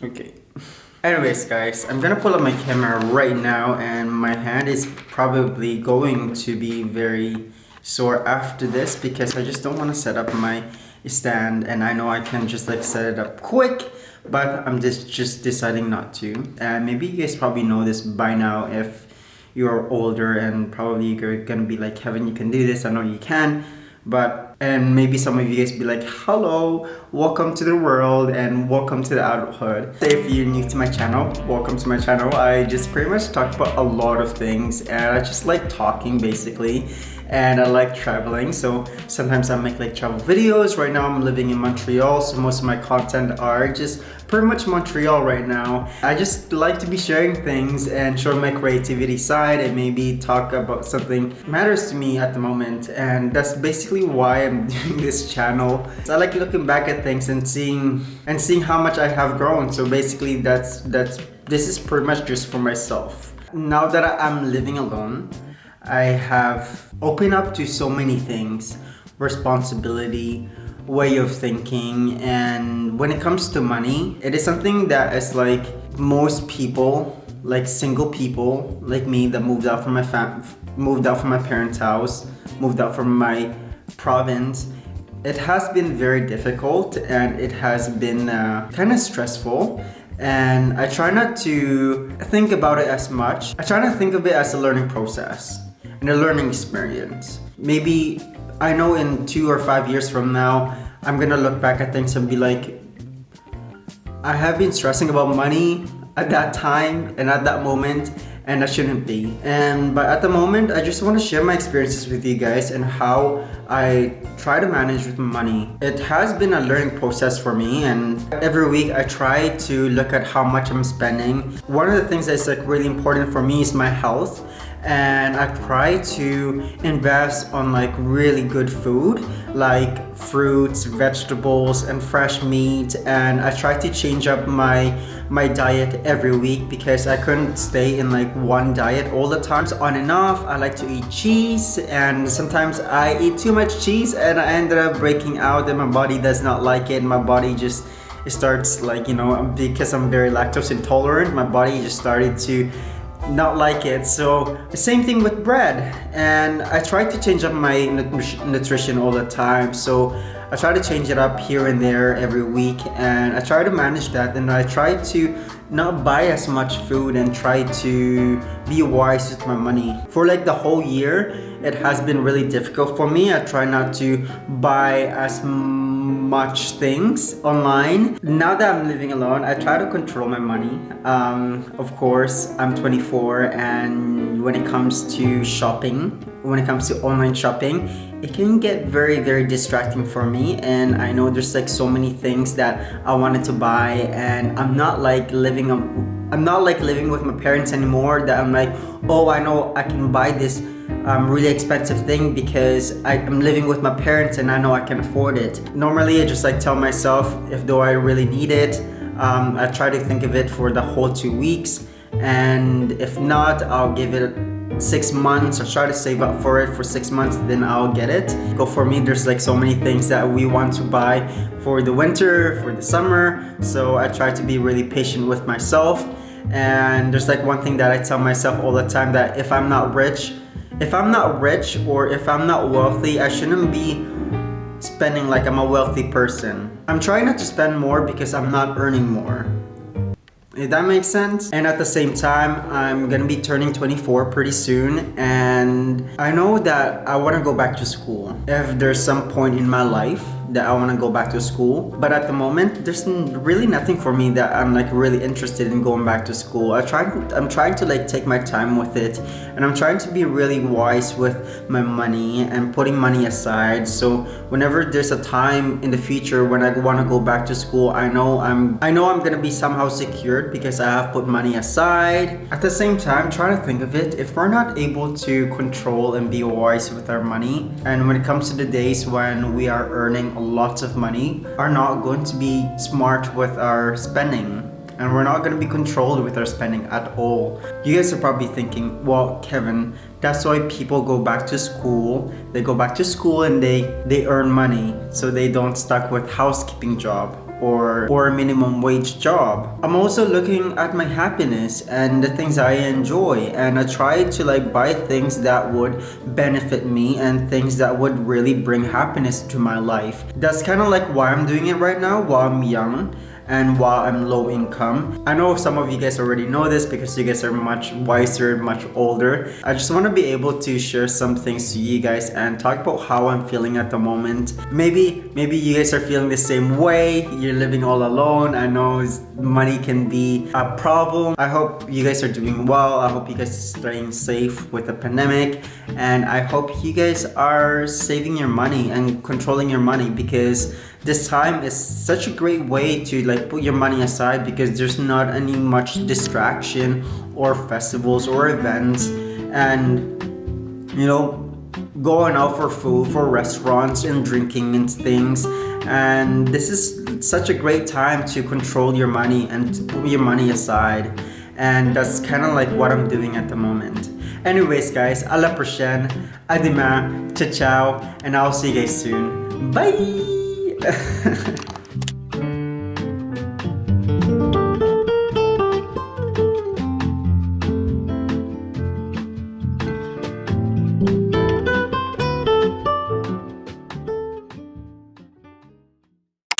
Okay. Anyways, guys, I'm gonna pull up my camera right now, and my hand is probably going to be very sore after this because I just don't want to set up my stand, and I know I can just like set it up quick, but I'm just deciding not to. And maybe you guys probably know this by now if you're older, and probably you're gonna be like, Kevin, you can do this. I know you can. And maybe some of you guys be like, hello, welcome to the world and welcome to the adulthood. If you're new to my channel, welcome to my channel. I just pretty much talk about a lot of things, and I just like talking basically, and I like traveling. So sometimes I make like travel videos. Right now I'm living in Montreal, so most of my content are just pretty much Montreal right now. I just like to be sharing things and show my creativity side, and maybe talk about something that matters to me at the moment. And that's basically why I'm doing this channel. So I like looking back at things and seeing how much I have grown. So basically this is pretty much just for myself. Now that I'm living alone, I have opened up to so many things: responsibility, way of thinking, and when it comes to money, it is something that is like most people, like single people like me that moved out from my parents' house, moved out from my province. It has been very difficult, and it has been kind of stressful. And I try not to think about it as much. I try to think of it as a learning process and a learning experience. Maybe I know in 2 or 5 years from now, I'm gonna look back at things and be like, I have been stressing about money at that time and at that moment, and I shouldn't be. But at the moment, I just want to share my experiences with you guys and how I try to manage with money. It has been a learning process for me, and every week I try to look at how much I'm spending. One of the things that's like really important for me is my health, and I try to invest on like really good food, like fruits, vegetables, and fresh meat. And I try to change up my diet every week because I couldn't stay in like one diet all the time. So on and off, I like to eat cheese, and sometimes I eat too much cheese and I ended up breaking out, and my body does not like it. My body just starts like, because I'm very lactose intolerant, my body just started to not like it. So the same thing with bread, and I try to change up my nutrition all the time. So I try to change it up here and there every week, and I try to manage that, and I try to not buy as much food and try to be wise with my money. For like the whole year, it has been really difficult for me. I try not to buy as much things online. Now that I'm living alone, I try to control my money. Of course, I'm 24, and when it comes to shopping, when it comes to online shopping, it can get very, very distracting for me. And I know there's like so many things that I wanted to buy, and I'm not like living with my parents anymore, that I'm like, oh, I know I can buy this really expensive thing because I'm living with my parents and I know I can afford it. Normally I just like tell myself if though I really need it. I try to think of it for the whole 2 weeks, and if not, I'll give it 6 months. I try to save up for it for 6 months, then I'll get it. Go for me, there's like so many things that we want to buy for the winter, for the summer, so I try to be really patient with myself. And there's like one thing that I tell myself all the time, that if I'm not rich or if I'm not wealthy, I shouldn't be spending like I'm a wealthy person. I'm trying not to spend more because I'm not earning more. If that makes sense. And at the same time, I'm gonna be turning 24 pretty soon, and I know that I want to go back to school. If there's some point in my life that I want to go back to school, but at the moment there's really nothing for me that I'm like really interested in going back to school. I'm trying to like take my time with it, and I'm trying to be really wise with my money and putting money aside. So whenever there's a time in the future when I want to go back to school, I know I'm gonna be somehow secured because I have put money aside. At the same time, try to think of it, if we're not able to control and be wise with our money, and when it comes to the days when we are earning lots of money, are not going to be smart with our spending, and we're not going to be controlled with our spending at all. You guys are probably thinking, well, Kevin, that's why people go back to school. They go back to school and they earn money, so they don't stuck with housekeeping job. or a minimum wage job. I'm also looking at my happiness and the things I enjoy, and I try to like buy things that would benefit me and things that would really bring happiness to my life. That's kind of like why I'm doing it right now while I'm young and while I'm low income. I know some of you guys already know this because you guys are much wiser, much older. I just want to be able to share some things to you guys and talk about how I'm feeling at the moment. Maybe you guys are feeling the same way. You're living all alone. I know money can be a problem. I hope you guys are doing well. I hope you guys are staying safe with the pandemic, and I hope you guys are saving your money and controlling your money, because this time is such a great way to like put your money aside, because there's not any much distraction or festivals or events, and you know, going out for food, for restaurants and drinking and things. And this is such a great time to control your money and to put your money aside, and that's kind of like what I'm doing at the moment. Anyways guys, à la prochaine, à demain, ciao ciao, and I'll see you guys soon. Bye.